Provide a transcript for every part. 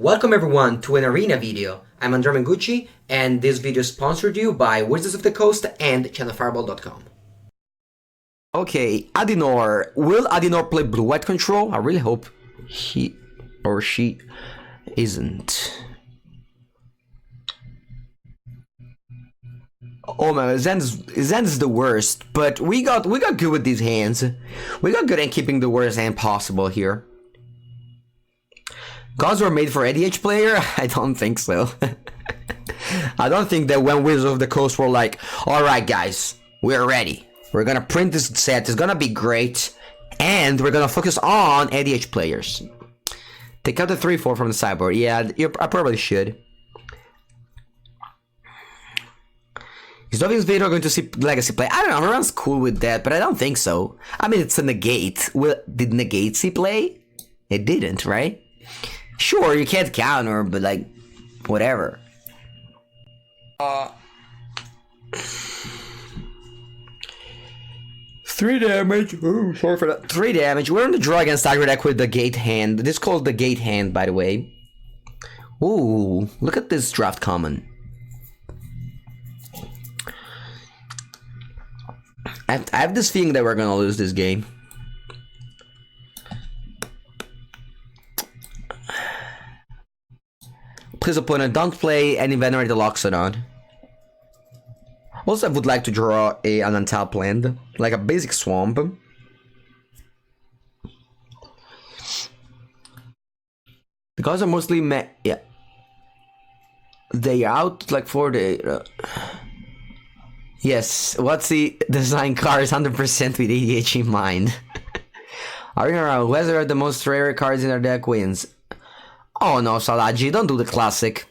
Welcome everyone to an arena video. I'm Andrea Mengucci, and this video is sponsored to you by Wizards of the Coast and channelfireball.com. Okay, Adinor. Will Adinor play blue-white control? I really hope he or she isn't. Oh man, his hand is the worst, but we got good with these hands. We got good at keeping the worst hand possible here. Gods were made for ADH player? I don't think so. I don't think that when Wizards of the Coast were like, alright guys, we're ready. We're gonna print this set, it's gonna be great, and we're gonna focus on ADH players. Take out the 3-4 from the sideboard. Yeah, I probably should. Is Dovin's Vader going to see Legacy play? I don't know, everyone's cool with that, but I don't think so. I mean, it's a negate. Did negate see play? It didn't, right? Sure, you can't counter, but like, whatever. 3 damage. Ooh, sorry for that. 3 damage. We're on the draw against Aggro deck with the gate hand. This is called the gate hand, by the way. Ooh, look at this draft common. I have this feeling that we're gonna lose this game. Please, opponent, don't play any Venerate the Loxodon. Also, I would like to draw an untap land, like a basic swamp. The cards are mostly yeah. They out like for the. Yes, what's the design cards 100% with ADH in mind? Arena whether the most rare cards in our deck wins. Oh no, Salaji, don't do the classic.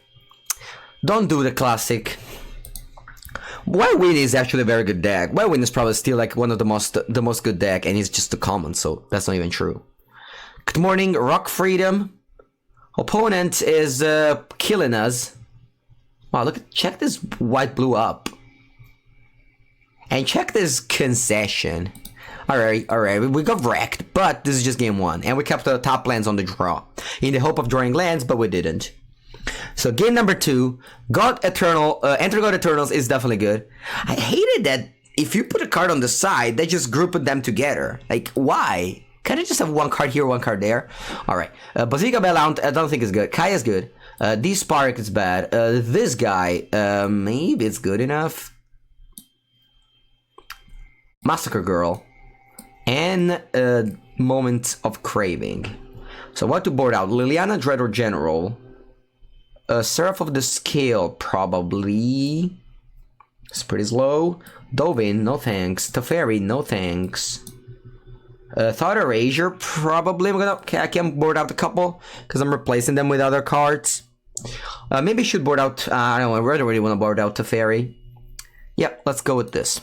Don't do the classic. White Win is actually a very good deck. White Win is probably still like one of the most good deck, and it's just a common, so that's not even true. Good morning, Rock Freedom. Opponent is killing us. Wow, look, check this white blue up. And check this concession. Alright, we got wrecked, but this is just game 1. And we kept the top lands on the draw. In the hope of drawing lands, but we didn't. So game number 2, God Eternal, Enter God Eternals is definitely good. I hated that if you put a card on the side, they just group them together. Like, why? Can't I just have one card here, one card there? Alright, Basilica Bellhound, I don't think is good. Kai is good. D-Spark is bad. This guy, maybe it's good enough. Massacre Girl. And Moment of Craving. So what to board out? Liliana Dreador General. Seraph of the Scale, probably. It's pretty slow. Dovin, no thanks. Teferi, no thanks. Thought Erasure, probably. I can board out a couple, because I'm replacing them with other cards. Maybe I should board out, I don't know, I really want to board out Teferi. Yep, let's go with this.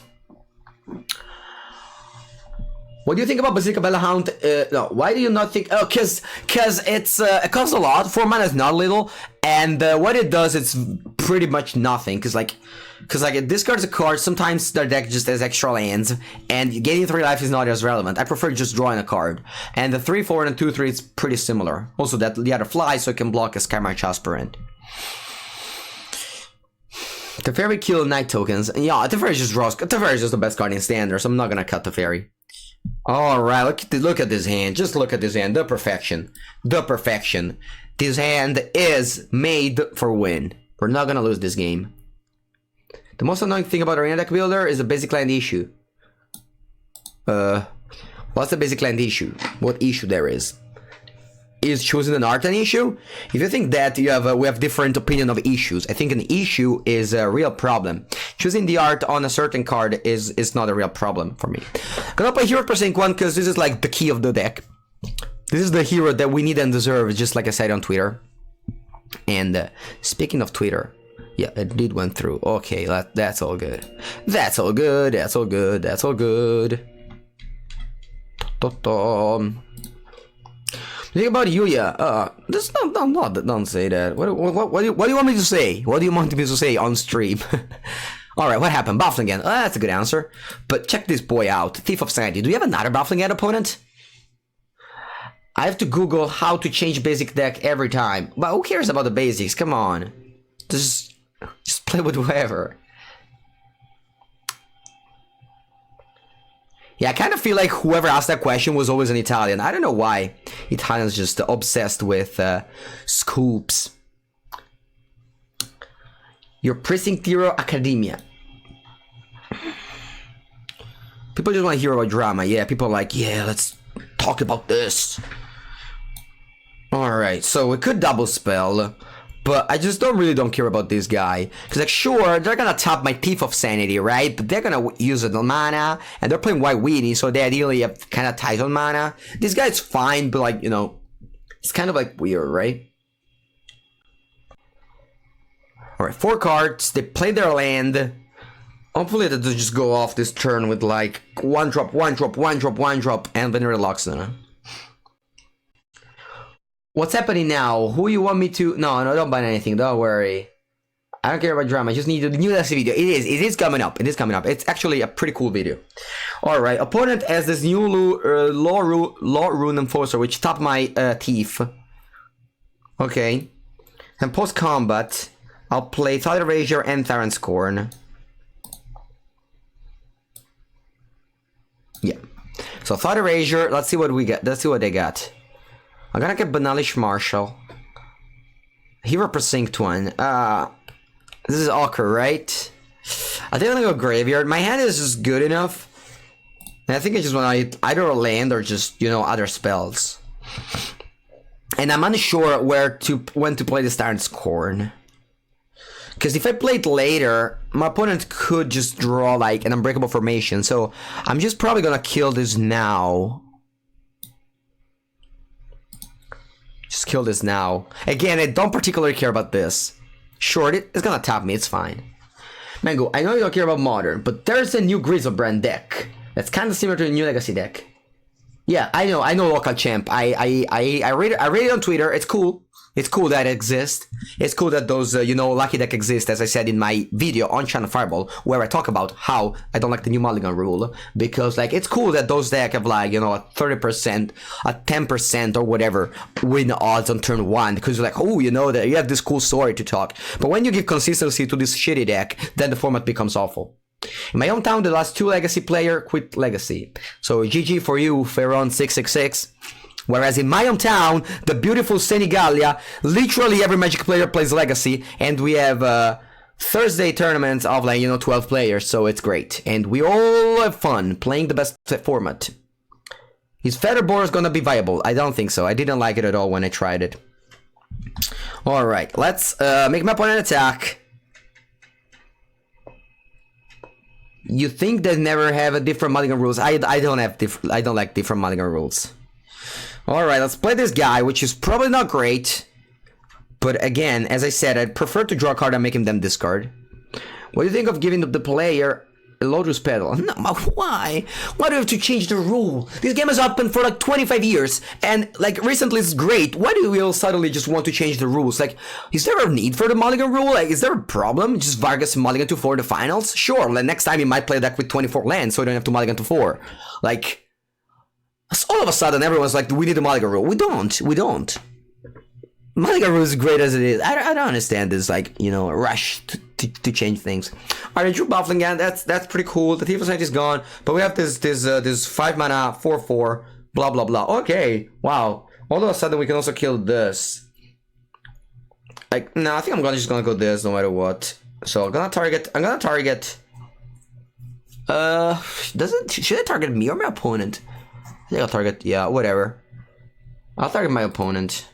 What do you think about Basilica Bellhound? No, why do you not think? Oh, cause it's it costs a lot. 4 mana is not little, and what it does, it's pretty much nothing. Cause it discards a card. Sometimes their deck just has extra lands, and getting 3 life is not as relevant. I prefer just drawing a card. And the 3/4 and 2/3 is pretty similar. Also, that the other flies, so it can block a Skymarch Aspirant. Teferi kill Night tokens. Yeah, Teferi just draws. Teferi is just the best card in Standard, so I'm not gonna cut Teferi. Alright, look at this hand. Just look at this hand. The perfection. The perfection. This hand is made for win. We're not gonna lose this game. The most annoying thing about Arena Deck Builder is the basic land issue. What's the basic land issue? What issue there is? Is choosing an art an issue? If you think that you have we have different opinion of issues, I think an issue is a real problem. Choosing the art on a certain card is not a real problem for me. Gonna play Hero Percent 1 because this is like the key of the deck. This is the hero that we need and deserve, just like I said on Twitter. And speaking of Twitter, yeah, it did went through. Okay, that's all good. That's all good. That's all good. That's all good. Think about Yuya. Don't say that. What do you want me to say? What do you want me to say on stream? Alright, what happened? Baffling again. That's a good answer. But check this boy out. Thief of Sanity. Do you have another Baffling Head opponent? I have to Google how to change basic deck every time. But who cares about the basics? Come on. Just play with whoever. Yeah, I kind of feel like whoever asked that question was always an Italian. I don't know why. Italians just obsessed with scoops. Your Precinct Hero Academia. People just want to hear about drama. Yeah, people are like, yeah, let's talk about this. Alright, so we could double spell, but I just don't care about this guy. Because, like, sure, they're gonna tap my Thief of Sanity, right? But they're gonna use the mana, and they're playing White Weenie, so they ideally have kind of tight on mana. This guy's fine, but, like, you know, it's kind of, like, weird, right? Alright, 4 cards, they play their land. Hopefully they just go off this turn with, like, 1 drop, 1 drop, 1 drop, 1 drop, and then relax them. What's happening now? Who you want me to... No, don't buy anything. Don't worry. I don't care about drama. I just need a new Legacy video. It is coming up. It is coming up. It's actually a pretty cool video. Alright, opponent has this new Law Rune Enforcer, which tapped my Thief. Okay. And post-combat, I'll play Thought Erasure and Tyrant's Scorn. Yeah. So Thought Erasure, let's see what we get. Let's see what they got. I'm gonna get Banalish Marshall. Hero Precinct 1. This is Aggro, right? I think I'm gonna go Graveyard. My hand is just good enough. And I think I just want to either a land or just, you know, other spells. And I'm unsure when to play this Tyrant's Scorn. Because if I play it later, my opponent could just draw like an Unbreakable Formation. So I'm just probably gonna kill this now. Just kill this now. Again, I don't particularly care about this. Sure, it's gonna tap me, it's fine. Mango, I know you don't care about Modern, but there's a new Griselbrand deck that's kind of similar to the new Legacy deck. Yeah, I know Local Champ. I read it on Twitter. It's cool. It's cool that it exists. It's cool that those, you know, Lucky Deck exist, as I said in my video on Channel Fireball, where I talk about how I don't like the new Mulligan rule. Because, like, it's cool that those decks have, like, you know, a 30%, a 10% or whatever win odds on turn 1. Because you're like, oh, you know, that you have this cool story to talk. But when you give consistency to this shitty deck, then the format becomes awful. In my hometown, the last 2 Legacy player quit Legacy. So, GG for you, Ferron666. Whereas in my hometown, the beautiful Senigallia, literally every Magic player plays Legacy, and we have Thursday tournaments of, like, you know, 12 players, so it's great. And we all have fun playing the best format. Is Featherboard gonna be viable? I don't think so. I didn't like it at all when I tried it. Alright, let's make my opponent attack. You think they never have a different Mulligan rules? I don't like different Mulligan rules. Alright, let's play this guy, which is probably not great. But again, as I said, I'd prefer to draw a card and make him then discard. What do you think of giving the player a Lotus Petal? No, why? Why do you have to change the rule? This game has open for like 25 years, and like recently it's great. Why do we all suddenly just want to change the rules? Like, is there a need for the Mulligan rule? Like, is there a problem? Just Vargas Mulligan to 4 the finals? Sure, like next time you might play a deck with 24 lands, so you don't have to Mulligan to 4. Like, all of a sudden everyone's like, we need a Mulligan rule. We don't. Mulligan rule is great as it is. I don't understand this, like, you know, rush to change things. Alright, Drew Buffling again, that's pretty cool. The Thief of Sanity is gone, but we have this 5 mana 4/4 blah blah blah. Okay, wow. All of a sudden we can also kill this. Like, no, I think I'm just gonna go this no matter what. So I'm gonna target should I target me or my opponent? I think I'll target, yeah, whatever. I'll target my opponent.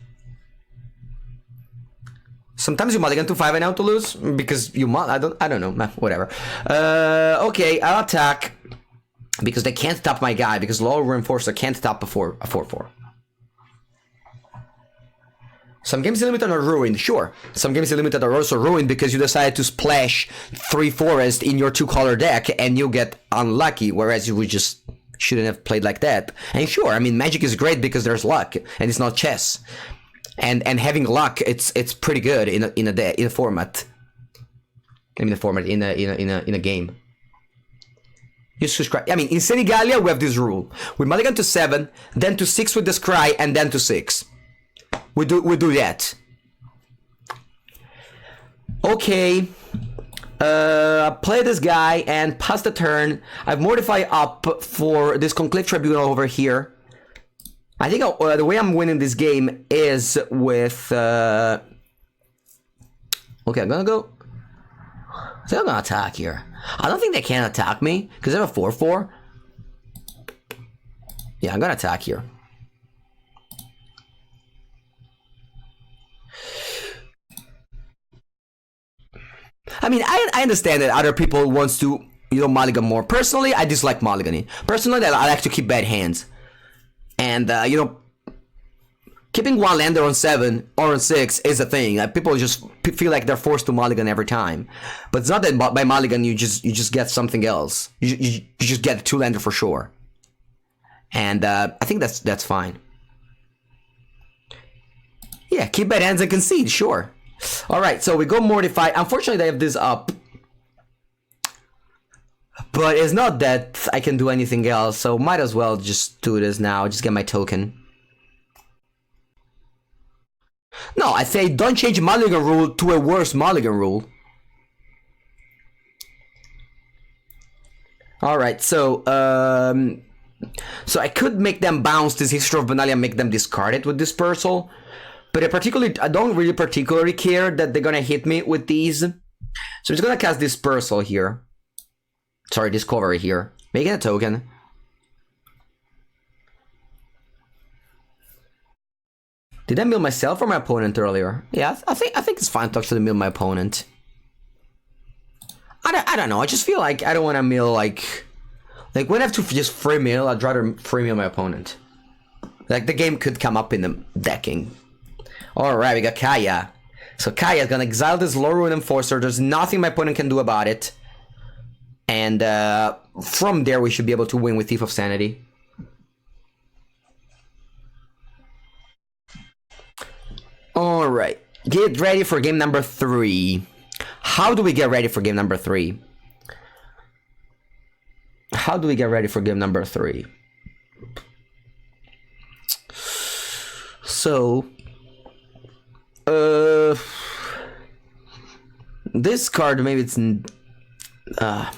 Sometimes you mulligan to 5 and out to lose because you I don't know, whatever. Okay, I'll attack because they can't tap my guy because Law Reinforcer can't tap before a 4/4. Some games limited are ruined, sure. Some games limited are also ruined because you decided to splash 3 forest in your 2-color deck and you get unlucky, whereas you would just shouldn't have played like that. And sure, I mean, Magic is great because there's luck and it's not chess. And having luck, it's pretty good in a format. I mean, in a game. You subscribe. I mean, in Senegalia, we have this rule. We mulligan to 7, then to 6 with the scry, and then to 6. We do that. Okay. Play this guy and pass the turn. I've Mortify up for this Conclave Tribunal over here. I think the way I'm winning this game is with... Okay, I'm gonna go... I think I'm gonna attack here. I don't think they can attack me, because I have a 4-4. Yeah, I'm gonna attack here. I mean, I understand that other people wants to, mulligan more. Personally, I dislike mulliganing. Personally, I like to keep bad hands. And, keeping one lander on 7 or on 6 is a thing. People just feel like they're forced to mulligan every time. But it's not that by mulligan you just get something else. You just get a 2-lander for sure. And I think that's fine. Yeah, keep bad hands and concede, sure. Alright, so we go Mortify. Unfortunately, they have this up. But it's not that I can do anything else, so might as well just do this now. Just get my token. No, I say don't change mulligan rule to a worse mulligan rule. Alright, so I could make them bounce this History of Benalia and make them discard it with Dispersal. But I don't really particularly care that they're gonna hit me with these. So I'm just gonna cast Dispersal here. Sorry, Discovery here. Making a token. Did I mill myself or my opponent earlier? Yeah, I think it's fine to actually mill my opponent. I don't know. I just feel like I don't want to mill like when I have to just free mill, I'd rather free mill my opponent. Like the game could come up in the decking. All right, we got Kaya. So Kaya is gonna exile this Low Ruin Enforcer. There's nothing my opponent can do about it. And from there, we should be able to win with Thief of Sanity. Alright, get ready for game number 3. How do we get ready for game number 3? How do we get ready for game number 3? So, this card, maybe it's... I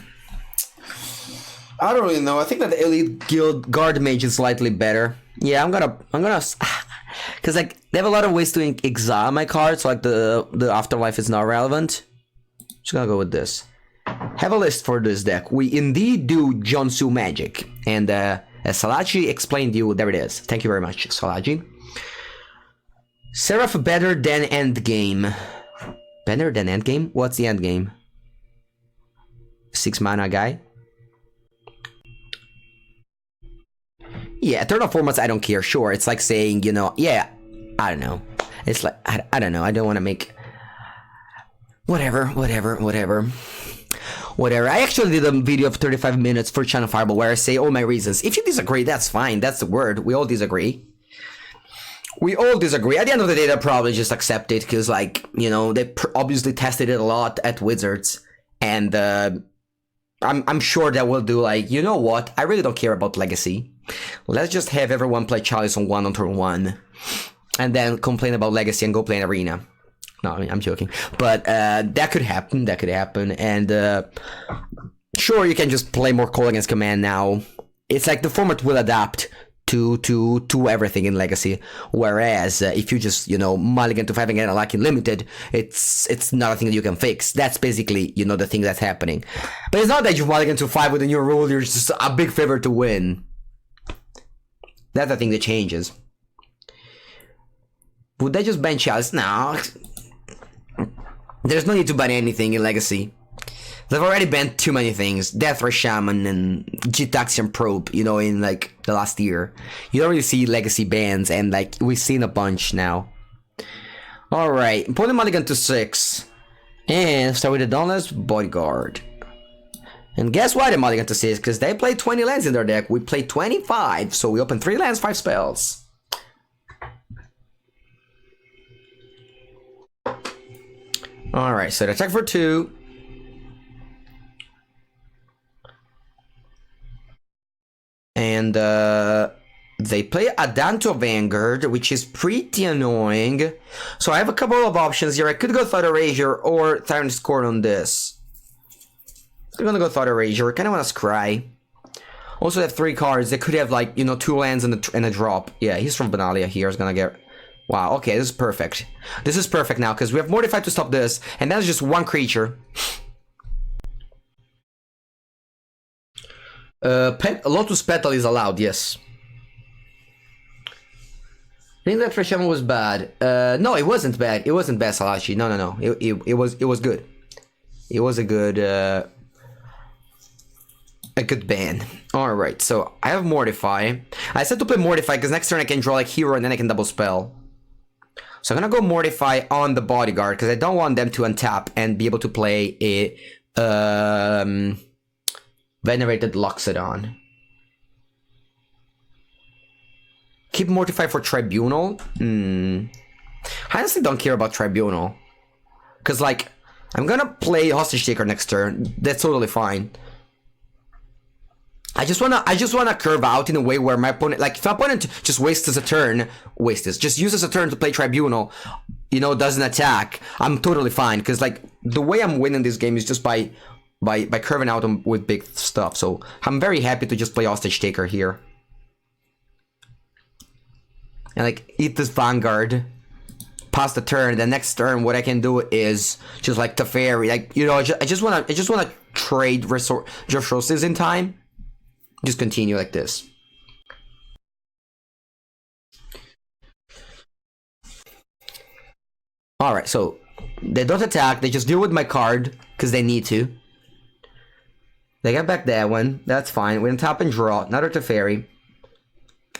don't really know. I think that the Elite Guild Guard Mage is slightly better. Yeah, I'm gonna... Because like they have a lot of ways to exile my cards, so like the Afterlife is not relevant. Just gonna go with this. Have a list for this deck. We indeed do Jonsu magic, and as Salaji explained to you, there it is. Thank you very much, Salaji. Seraph better than endgame. Better than endgame? What's the endgame? 6 mana guy. Yeah, Eternal Formats, I don't care. Sure, it's like saying, yeah, I don't know. It's like, I don't know. I don't want to make... Whatever. I actually did a video of 35 minutes for Channel Fireball where I say all my reasons. If you disagree, that's fine. That's the word. We all disagree. At the end of the day, they'll probably just accept it because, like, they obviously tested it a lot at Wizards. And I'm sure that we'll do, like, you know what? I really don't care about Legacy. Let's just have everyone play Chalice on turn 1. And then complain about Legacy and go play an Arena. No, I mean, I'm joking. But that could happen. And sure, you can just play more Call Against Command now. It's like the format will adapt to everything in Legacy. Whereas if you just, mulligan to 5 and get a Lucky Limited, it's not a thing that you can fix. That's basically, the thing that's happening. But it's not that you mulligan to 5 with a new rule, you're just a big favorite to win. That's the thing that changes. Would they just ban Chalice? No. There's no need to ban anything in Legacy. They've already banned too many things. Deathray Shaman and Gitaxian Probe, in like the last year. You don't really see Legacy bans, and like we've seen a bunch now. Alright, opponent mulligan to 6. And start with the Dauntless Bodyguard. And guess why they mulligan to 6? Because they play 20 lands in their deck. We play 25, so we open 3 lands, 5 spells. Alright, so they attack for 2. And they play Adanto Vanguard, which is pretty annoying. So I have a couple of options here. I could go Thought Erasure or Tyrant's Scorn on this. I'm gonna go Thought Erasure. Kind of want to scry. Also, they have 3 cards. They could have, like, you know, 2 lands and a drop. Yeah, he's from Benalia here. Is gonna get... Wow, okay, this is perfect. This is perfect now, because we have Mortify to stop this, and that's just 1 creature. Lotus Petal is allowed, yes. I think that Trishema was bad. No, it wasn't bad. It wasn't bad, Salachi. No. It was good. It was a good ban. Alright, so I have Mortify. I said to play Mortify because next turn I can draw like Hero and then I can double spell. So I'm gonna go Mortify on the Bodyguard because I don't want them to untap and be able to play a Venerated Loxodon. Keep Mortify for Tribunal? I honestly don't care about Tribunal. Because, like, I'm gonna play Hostage Taker next turn. That's totally fine. I just wanna curve out in a way where my opponent, like, if my opponent just wastes a turn, just uses a turn to play Tribunal, you know, doesn't attack, I'm totally fine. Because, like, the way I'm winning this game is just by curving out with big stuff. So I'm very happy to just play Hostage Taker here. And, like, eat this Vanguard, pass the turn. The next turn, what I can do is just like Teferi, like, you know, I just wanna trade resources in time. Just continue like this. All right, so they don't attack. They just deal with my card because they need to. They get back that one. That's fine. We're gonna tap and draw. Another Teferi.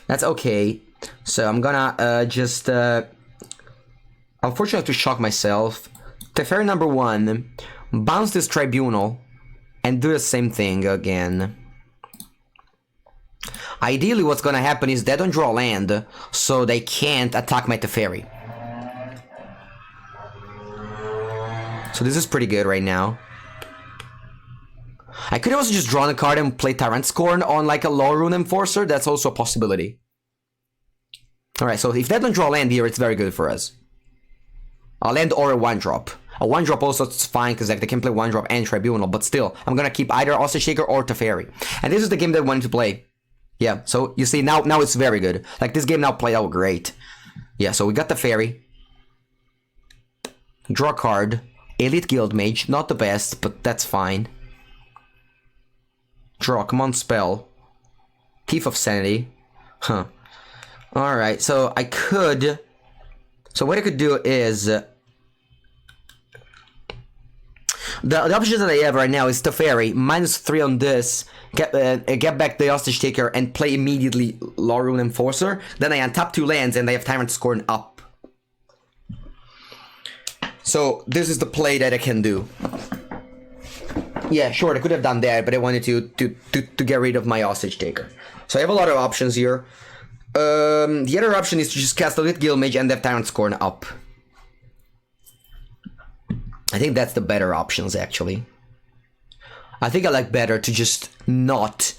That's okay. So I'm gonna just unfortunately have to shock myself. Teferi number 1, bounce this Tribunal, and do the same thing again. Ideally, what's gonna happen is they don't draw land, so they can't attack my Teferi. So this is pretty good right now. I could also just draw a card and play Tyrant Scorn on like a Law Rune Enforcer. That's also a possibility. Alright, so if they don't draw land here, it's very good for us. A land or a 1-drop. A 1-drop also is fine, because like, they can play 1-drop and Tribunal, but still, I'm gonna keep either Hostage Taker or Teferi. And this is the game that I wanted to play. Yeah, so you see, now it's very good. Like, this game now played out great. Yeah, so we got Teferi. Draw a card. Elite Guild Mage, not the best, but that's fine. Draw, come on, spell. Thief of Sanity. Huh. Alright, so I could... So what I could do is... The options that I have right now is Teferi, -3 on this, get back the Hostage Taker, and play immediately Law Rune Enforcer. Then I untap 2 lands, and I have Tyrant Scorn up. So this is the play that I can do. Yeah, sure, I could have done that, but I wanted to get rid of my Hostage Taker. So I have a lot of options here. The other option is to just cast a Elite Guild Mage and have Tyrant Scorn up. I think that's the better options, actually. I think I like better to just not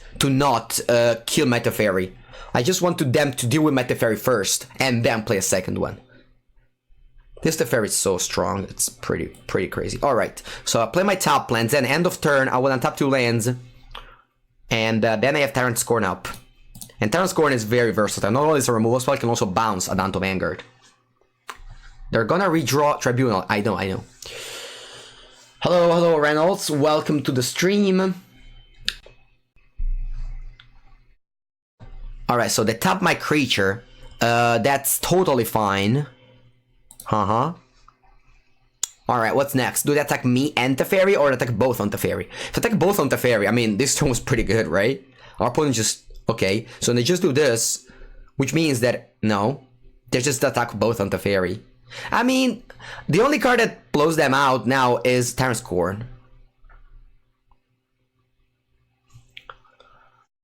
kill my Teferi. I just want them to deal with my Teferi first, and then play a second one. This Teferi is so strong, it's pretty crazy. Alright, so I play my top lands, and end of turn, I will untap 2 lands. And then I have Tyrant Scorn up. And Tyrant Scorn is very versatile. Not only is a removal spell, I can also bounce Adanto Vanguard. They're gonna redraw Tribunal, I know. Hello, Reynolds. Welcome to the stream. Alright, so they tap my creature. That's totally fine. Alright, what's next? Do they attack me and Teferi, or attack both on Teferi? If they attack both on Teferi, I mean, this turn was pretty good, right? Our opponent just... Okay, so they just do this, which means that... No. They just attack both on Teferi. I mean, the only card that blows them out now is Tyrant Scorn.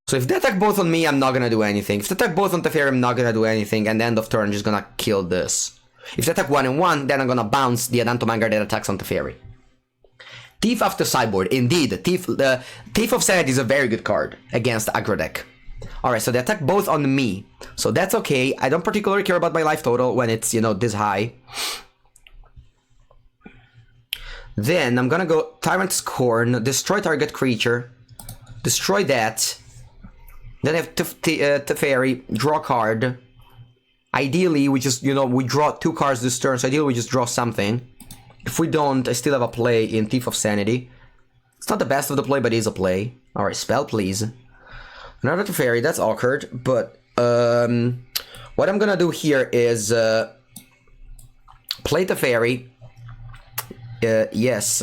So if they attack both on me, I'm not gonna do anything. If they attack both on Teferi, I'm not gonna do anything. And end of turn, I'm just gonna kill this. If they attack 1 and 1, then I'm gonna bounce the Adanto Vanguard that attacks on Teferi. Thief after sideboard. Indeed, Thief of Sanity is a very good card against Aggro deck. Alright, so they attack both on me. So that's okay. I don't particularly care about my life total when it's, you know, this high. Then I'm gonna go Tyrant's Scorn, destroy target creature, destroy that. Then I have Teferi, draw a card. Ideally, we just, you know, we draw 2 cards this turn, so ideally we just draw something. If we don't, I still have a play in Thief of Sanity. It's not the best of the play, but it is a play. Alright, spell, please. Another Teferi, that's awkward, but what I'm gonna do here is play Teferi. Yes.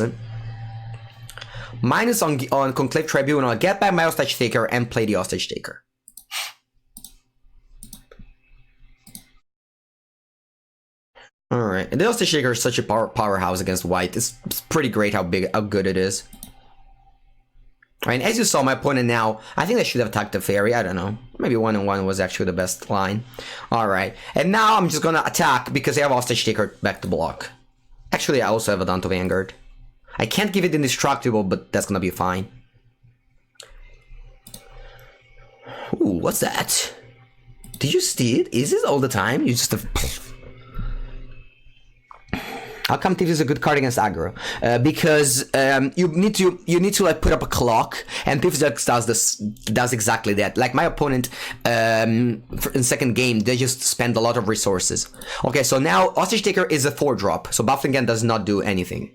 Minus on Conclave Tribunal, get back my Hostage Taker and play the Hostage Taker. Alright, and the Hostage Taker is such a powerhouse against white. It's pretty great how good it is. Alright, as you saw, my opponent now, I think I should have attacked the fairy, I don't know. Maybe 1-on-1 was actually the best line. Alright, and now I'm just gonna attack because I have Hostage Taker back to block. Actually, I also have a Dawn to Vanguard. I can't give it indestructible, but that's gonna be fine. Ooh, what's that? Did you see it? Is this all the time? You just... How come Thief is a good card against aggro? Because you need to like put up a clock, and Thief does exactly that. Like my opponent in second game, they just spend a lot of resources. Okay, so now Hostage Taker is a 4-drop, so Bufflingen does not do anything.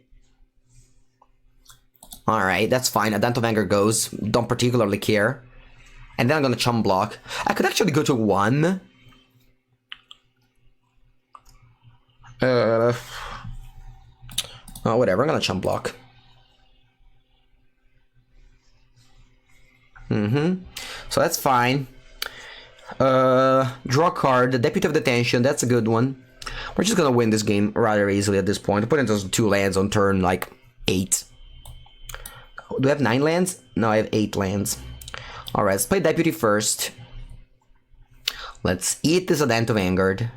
Alright, that's fine. Adanto Vanguard goes. Don't particularly care. And then I'm gonna chum block. I could actually go to 1. Oh, whatever, I'm gonna chump block. So that's fine. Draw card, the Deputy of Detention, that's a good one. We're just gonna win this game rather easily at this point. Put in those 2 lands on turn, like, 8. Do I have 9 lands? No, I have 8 lands. Alright, let's play Deputy first. Let's eat this Adanto Vanguard.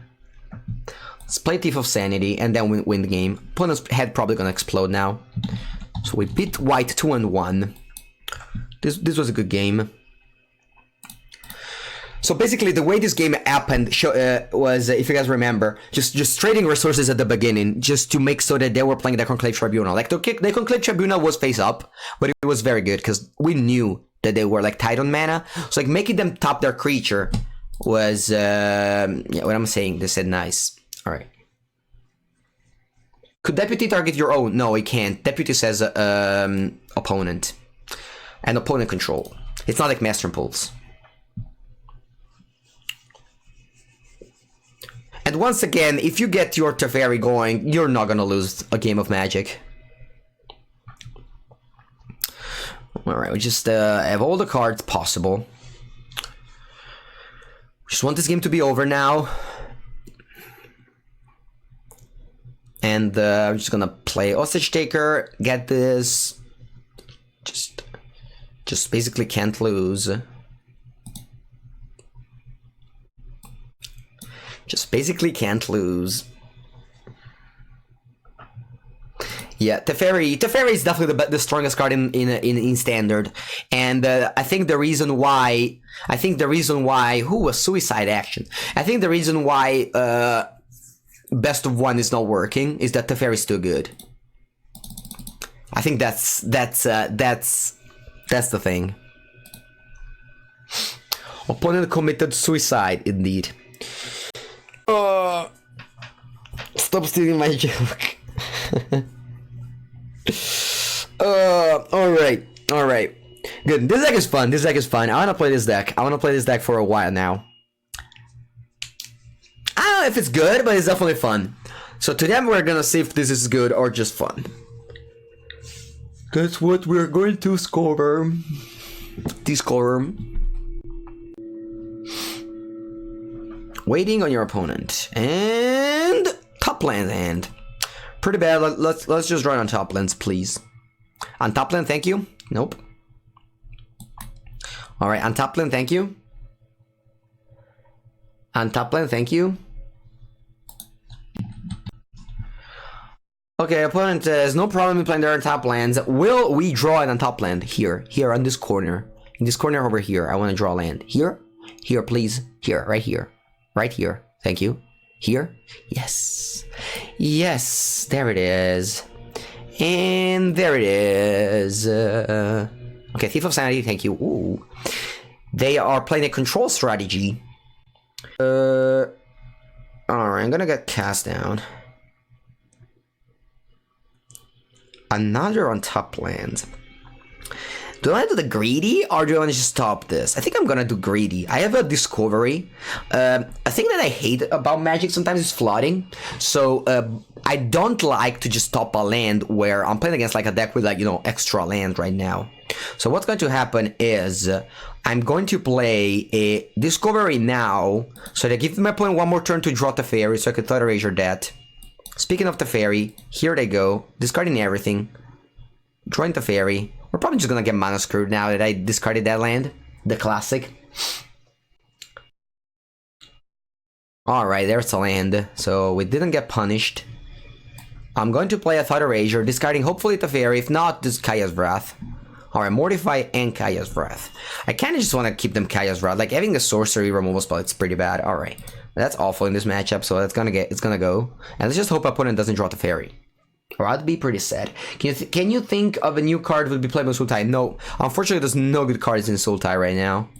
Let's play Thief of Sanity, and then win the game. Opponent's head probably gonna explode now. So we beat white 2-1. This was a good game. So basically, the way this game happened was, if you guys remember, just trading resources at the beginning, just to make so that they were playing the Conclave Tribunal. Like, the Conclave Tribunal was face up, but it was very good, because we knew that they were, like, tight on mana. So, like, making them top their creature was, yeah, what I'm saying, they said nice. Alright. Could Deputy target your own? No, it can't. Deputy says opponent. And opponent control. It's not like Master Impulse. And once again, if you get your Teferi going, you're not gonna lose a game of Magic. Alright, we just have all the cards possible. Just want this game to be over now. And I'm just gonna play Hostage Taker, get this. Just basically can't lose. Just basically can't lose. Yeah, Teferi is definitely the strongest card in Standard, and I think the reason why who was Suicide Action. I think the reason why Best of 1 is not working is that Teferi is too good. I think that's the thing. Opponent committed suicide, indeed. Stop stealing my joke. Alright. Good. This deck is fun. I wanna play this deck for a while now. I don't know if it's good, but it's definitely fun. So today we're gonna see if this is good or just fun. That's what we're going to score. Discore. Waiting on your opponent. And top land hand. Pretty bad. Let's just run on top lands, please. On top land, thank you. Nope. Alright, on top land, thank you. On top land, thank you. Okay, opponent has no problem in playing their top lands. Will we draw it on top land? Here on this corner. In this corner over here, I want to draw land. Here? Here, please. Here, right here. Right here. Thank you. Here? Yes. Yes, there it is. And there it is. Okay, Thief of Sanity, thank you. Ooh. They are playing a control strategy. Alright, I'm gonna get cast down. Another on top land. Do I want to do the greedy or do I want to just stop this? I think I'm gonna do greedy. I have a discovery. A thing that I hate about Magic sometimes is flooding. So I don't like to just top a land where I'm playing against like a deck with like, you know, extra land right now. So what's going to happen is I'm going to play a discovery now. So they give my opponent one more turn to draw the fairy so I could thought erasure that. Speaking of the fairy, here they go. Discarding everything. Drawing the fairy. We're probably just gonna get mana screwed now that I discarded that land. The classic. Alright, there's a land. So we didn't get punished. I'm going to play a Thought Erasure, discarding hopefully the fairy. If not, just Kaya's Wrath. Alright, Mortify and Kaya's Wrath. I kinda just wanna keep them Kaya's Wrath. Like having the sorcery removal spell, it's pretty bad. Alright. That's awful in this matchup, so it's gonna go. And let's just hope opponent doesn't draw the fairy. Or I'd be pretty sad. Can you think of a new card that would be played with Sultai? No. Unfortunately, there's no good cards in Sultai right now.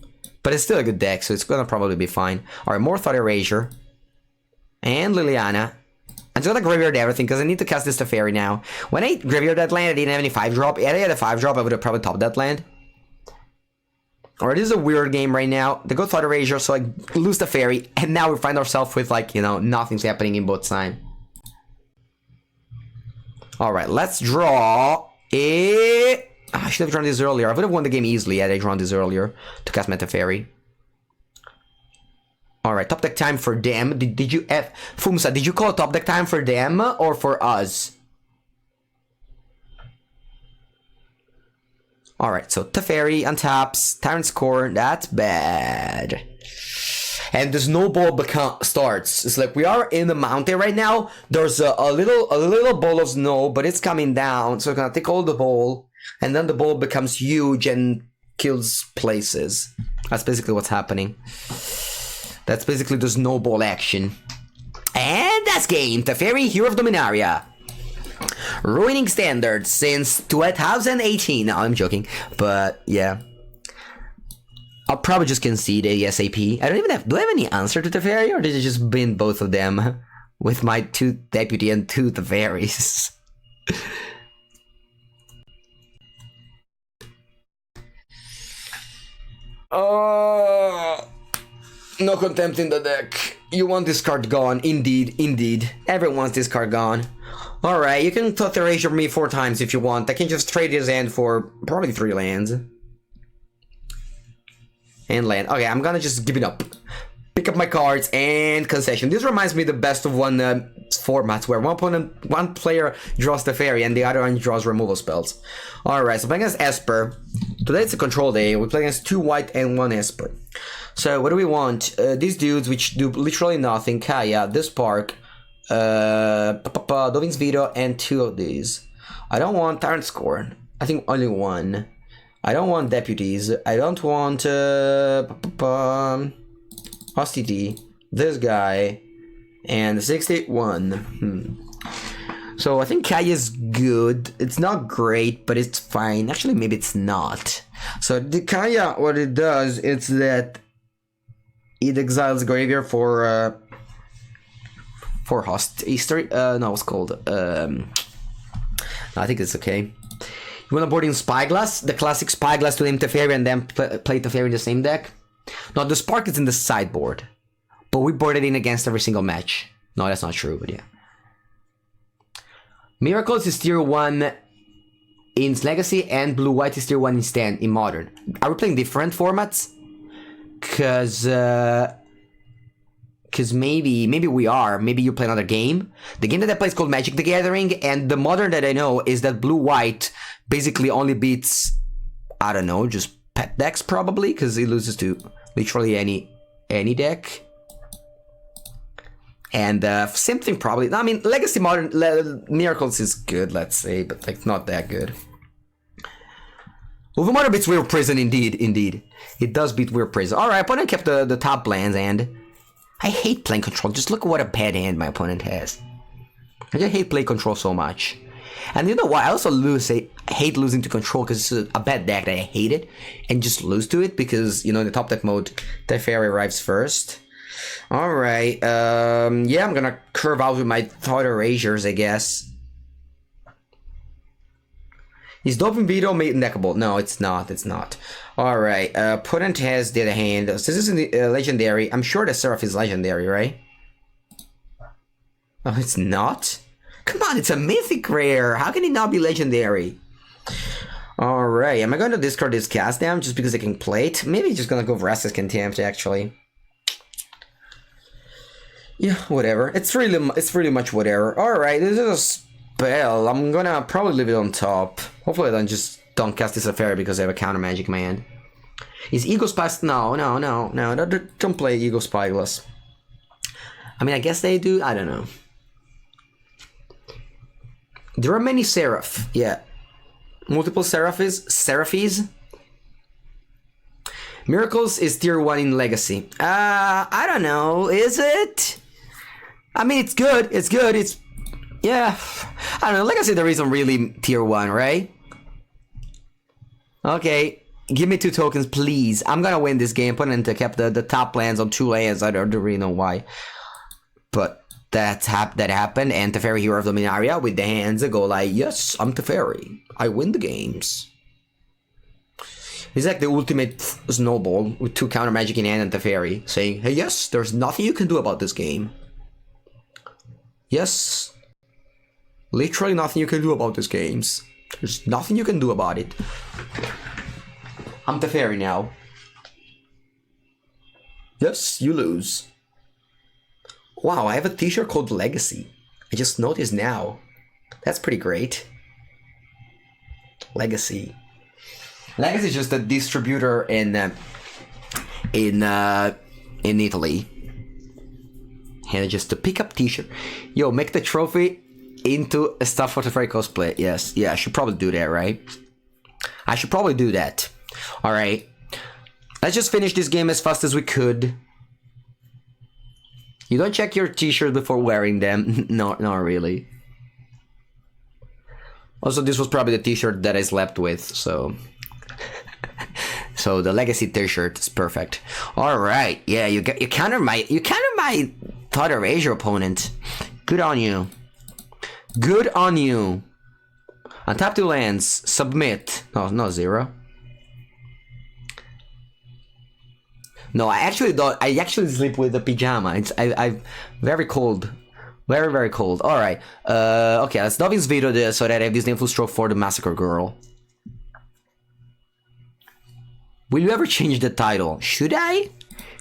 But it's still a good deck, so it's gonna probably be fine. Alright, more Thought Erasure. And Liliana. I'm just gonna graveyard everything, because I need to cast this to fairy now. When I graveyard that land, I didn't have any 5-drop. If I had a 5-drop, I would have probably topped that land. Alright, this is a weird game right now. They go Thought Erasure, so I lose the fairy. And now we find ourselves with, like, you know, nothing's happening in both sides. Alright, let's draw a... I should have drawn this earlier. I would have won the game easily had I drawn this earlier to cast Meta Fairy. Alright, top deck time for them. Did you... Fumsa, did you call top deck time for them or for us? Alright, so Teferi untaps, Tyrant's Core, that's bad. And the snowball starts. It's like we are in the mountain right now. There's a little ball of snow, but it's coming down. So we're gonna take all the ball, and then the ball becomes huge and kills places. That's basically what's happening. That's basically the snowball action. And that's game. Teferi, Hero of Dominaria. Ruining standards since 2018. No, I'm joking. But yeah. I'll probably just concede ASAP. I don't even have... Do I have any answer to Teferi, or did it just bin both of them? With my 2 Deputy and 2 Teferis. No contempt in the deck. You want this card gone. Indeed, indeed. Everyone wants this card gone. Alright, you can Thought Erasure me 4 times if you want. I can just trade his hand for probably 3 lands. And land. Okay, I'm gonna just give it up. Pick up my cards and concession. This reminds me of the best of one formats where one player draws the fairy and the other one draws removal spells. Alright, so playing against Esper. Today it's a control day. We play against 2 white and 1 Esper. So what do we want? These dudes which do literally nothing. Kaya, this Spark, Dovin's Veto, and 2 of these. I don't want Tyrant's Core. I think only 1. I don't want deputies. I don't want Hostility, this guy, and 61. So I think Kaya is good. It's not great, but it's fine. Actually, maybe it's not. So the Kaya, what it does is that it exiles graveyard for host history. No, it's called. I think it's okay. You want to board in Spyglass? The classic Spyglass to name Teferi and then play Teferi in the same deck? No, the Spark is in the sideboard. But we board it in against every single match. No, that's not true, but yeah. Miracles is tier 1 in Legacy and Blue-White is tier 1 in Modern. Are we playing different formats? Cause maybe we are. Maybe you play another game. The game that I play is called Magic the Gathering, and the Modern that I know is that Blue-White basically only beats, I don't know, just pet decks probably, because it loses to literally any deck. And same thing probably. I mean, Legacy Modern Miracles is good, let's say, but like not that good. Uvumaro beats Weird Prison, indeed. It does beat Weird Prison. Alright, opponent kept the top lands, and... I hate playing control. Just look at what a bad hand my opponent has. I just hate playing control so much. And you know what? I also hate losing to control because it's a bad deck that I hate it. And just lose to it because, you know, in the top deck mode, Teferi arrives first. Alright, yeah, I'm gonna curve out with my Thought Erasures, I guess. Is Dolphin Beetle made neckable? No, it's not. Alright, opponent has the other hand. So this is legendary. I'm sure the Seraph is legendary, right? Oh, it's not? Come on, it's a mythic rare. How can it not be legendary? Alright, am I going to discard this cast down just because I can play it? Maybe just gonna go Restless Contempt, actually. Yeah, whatever. It's really much whatever. Alright, this is a spell. I'm gonna probably leave it on top. Hopefully I don't cast this Teferi because I have a counter magic in my hand. Is Ego Spy? No, don't play Ego Spyglass. I mean, I guess they do. I don't know. There are many Seraph. Yeah. Multiple Seraphies. Miracles is tier 1 in Legacy. I don't know. Is it? I mean, it's good. It's... Yeah. I don't know. Legacy there isn't really tier 1, right? Okay. Give me 2 tokens, please. I'm gonna win this game. Opponent kept the top lands on 2 lands. I don't really know why. But... that happened, and Teferi Hero of Dominaria with the hands go like, yes, I'm Teferi. I win the games. It's like the ultimate snowball with 2 counter magic in hand and Teferi saying, hey, yes, there's nothing you can do about this game. Yes. Literally nothing you can do about these games. There's nothing you can do about it. I'm Teferi now. Yes, you lose. Wow, I have a t-shirt called Legacy. I just noticed now. That's pretty great. Legacy. Legacy is just a distributor in Italy. And just to pick up t-shirt. Yo, make the trophy into a Stuff for Teferi cosplay. Yes, yeah, I should probably do that, right? I should probably do that. Alright. Let's just finish this game as fast as we could. You don't check your t-shirt before wearing them. No, not really. Also, this was probably the t-shirt that I slept with, so... So the Legacy t-shirt is perfect. Alright, yeah, you counter my Thought Erasure opponent. Good on you. Good on you. Untap 2 lands. Submit. No, 0. No, I actually don't. I actually sleep with a pajama. I'm very cold. Very, very cold. Alright. Okay, let's Dovin's Veto this so that I have this Influ Stroke for the Massacre Girl. Will you ever change the title? Should I?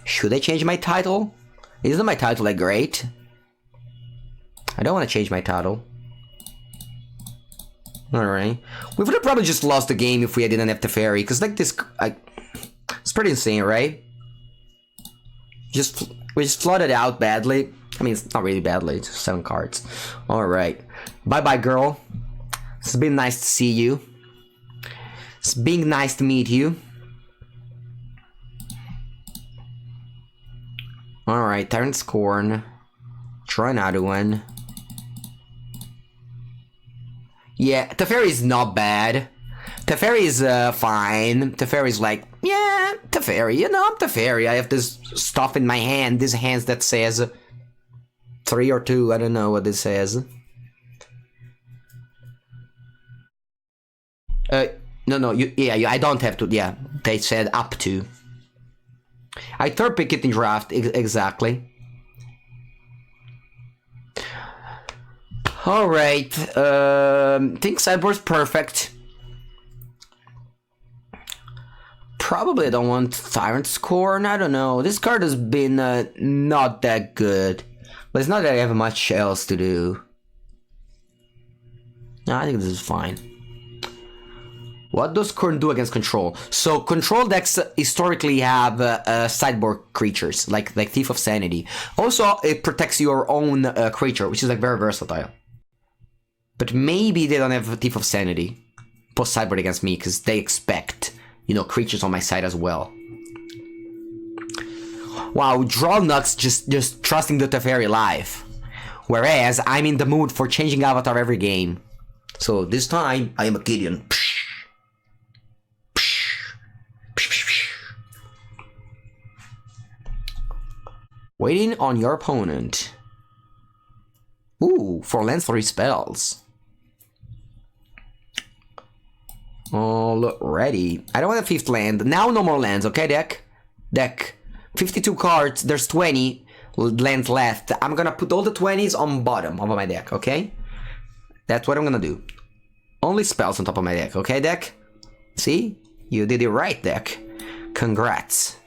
Should I change my title? Isn't my title like great? I don't want to change my title. Alright. We would have probably just lost the game if we didn't have Teferi, because like this... it's pretty insane, right? We just flooded out badly. I mean, it's not really badly. It's 7 cards. Alright. Bye-bye, girl. It's been nice to see you. It's been nice to meet you. Alright, Tyrant's Scorn. Try another one. Yeah, Teferi is not bad. Teferi is fine. Teferi is like, yeah, Teferi, you know, I'm Teferi. I have this stuff in my hand, these hands that says 3 or 2, I don't know what this says. No, I don't have to, yeah, they said up to. I third pick it in draft, exactly. Alright, think sideboard's perfect. Probably I don't want Tyrant Scorn, I don't know. This card has been not that good. But it's not that I have much else to do. No, I think this is fine. What does Scorn do against control? So control decks historically have sideboard creatures, like Thief of Sanity. Also, it protects your own creature, which is like very versatile. But maybe they don't have Thief of Sanity post sideboard against me, because they expect you know, creatures on my side as well. Wow, draw Nux just trusting the Teferi live. Whereas I'm in the mood for changing avatar every game. So this time I am a Gideon. Waiting on your opponent. Ooh, 4 lands, 3 spells. Already. I don't want a 5th land. Now no more lands, okay, deck? Deck. 52 cards, there's 20 lands left. I'm gonna put all the 20s on bottom of my deck, okay? That's what I'm gonna do. Only spells on top of my deck, okay, deck? See? You did it right, deck. Congrats.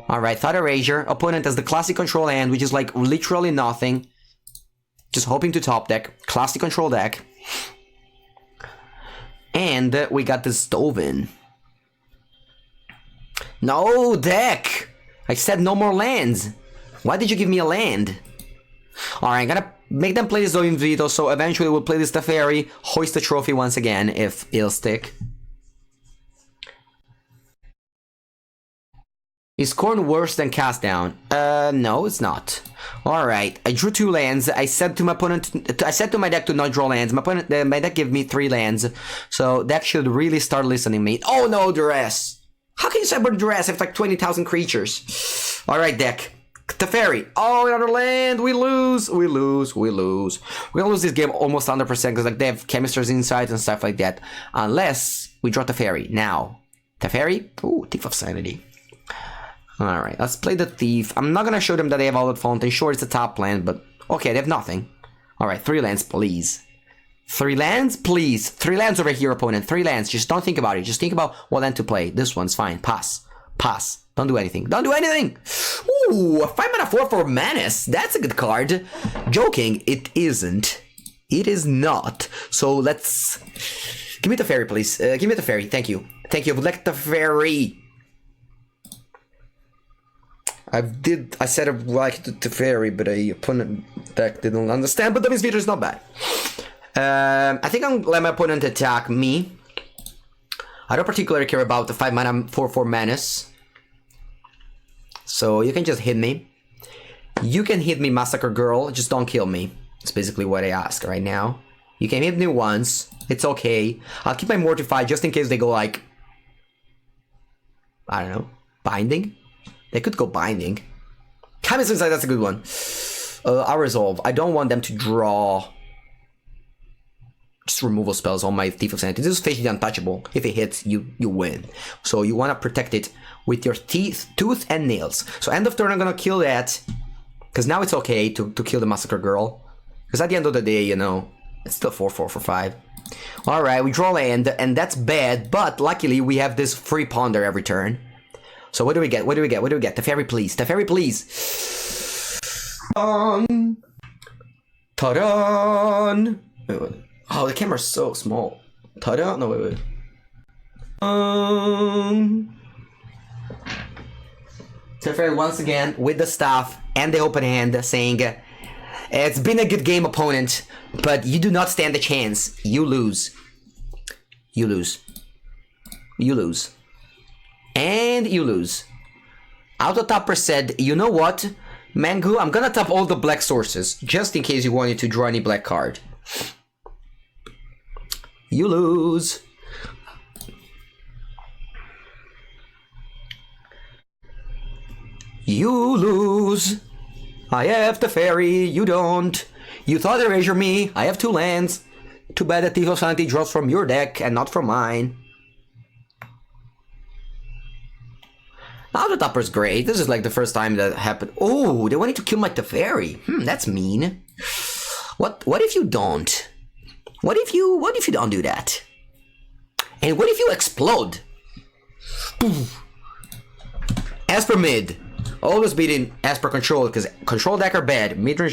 Alright, Thought Erasure. Opponent has the classic control hand, which is like literally nothing. Just hoping to top deck. Classic control deck. And we got the Stoven. No, deck! I said no more lands. Why did you give me a land? Alright, I'm gonna make them play this Stoven Veto, so eventually we'll play this Teferi, hoist the trophy once again, if it'll stick. Is Corn worse than Cast Down? No, it's not. Alright, I drew 2 lands. I said to my opponent, I said to my deck to not draw lands. My deck gave me 3 lands. So deck should really start listening to me. Oh no, Duress! How can you cyber Duress if like 20,000 creatures? Alright, deck. Teferi. Oh, another land! We lose! We lose! We lose! We're gonna lose this game almost 100% because like they have Chemist's Insight and stuff like that. Unless we draw Teferi. Now. Teferi? Ooh, Thief of Sanity. Alright, let's play the Thief. I'm not gonna show them that they have all that Fountain. Sure, it's a top land, but okay, they have nothing. Alright, 3 lands, please. 3 lands, please. 3 lands over here, opponent. 3 lands. Just don't think about it. Just think about what land to play. This one's fine. Pass. Pass. Don't do anything. Don't do anything! Ooh, a 5-mana 4 for Menace. That's a good card. Joking, it isn't. It is not. So let's... Give me the fairy, please. Give me the fairy. Thank you. Thank you. I would like the fairy. I said I liked the fairy, but a opponent deck didn't understand, but that means Vito is not bad. I think I'm gonna let my opponent attack me. I don't particularly care about the 5-mana 4/4 Menace. So you can just hit me. You can hit me, Massacre Girl, just don't kill me. It's basically what I ask right now. You can hit me once, it's okay. I'll keep my Mortify just in case they go like... I don't know, Binding? They could go Binding. Chemist's Insight, that's a good one. I'll Resolve. I don't want them to draw just removal spells on my Thief of Sanity. This is facially untouchable. If it hits, you win. So you want to protect it with your teeth, tooth, and nails. So end of turn, I'm gonna kill that. Because now it's okay to kill the Massacre Girl. Because at the end of the day, you know, it's still 4/4 for 5. Alright, we draw land, and that's bad, but luckily we have this free Ponder every turn. So what do we get? What do we get? What do we get? Teferi, please. Teferi, please. Ta-da! Oh, the camera's so small. Ta-da! No, wait. Teferi once again with the staff and the open hand saying, it's been a good game, opponent, but you do not stand a chance. You lose. You lose. You lose. And you lose. Autotopper said, you know what, Mengu, I'm gonna tap all the black sources, just in case you wanted to draw any black card. You lose. You lose. I have the fairy, you don't. You thought erasure me, I have 2 lands. Too bad that Thief of Sanity draws from your deck and not from mine. Autotopper's great. This is like the first time that happened. Oh, they wanted to kill my Teferi. That's mean. What if you don't? What if you don't do that? And what if you explode? Esper mid. Always beating Esper control because control deck are bad. Midrange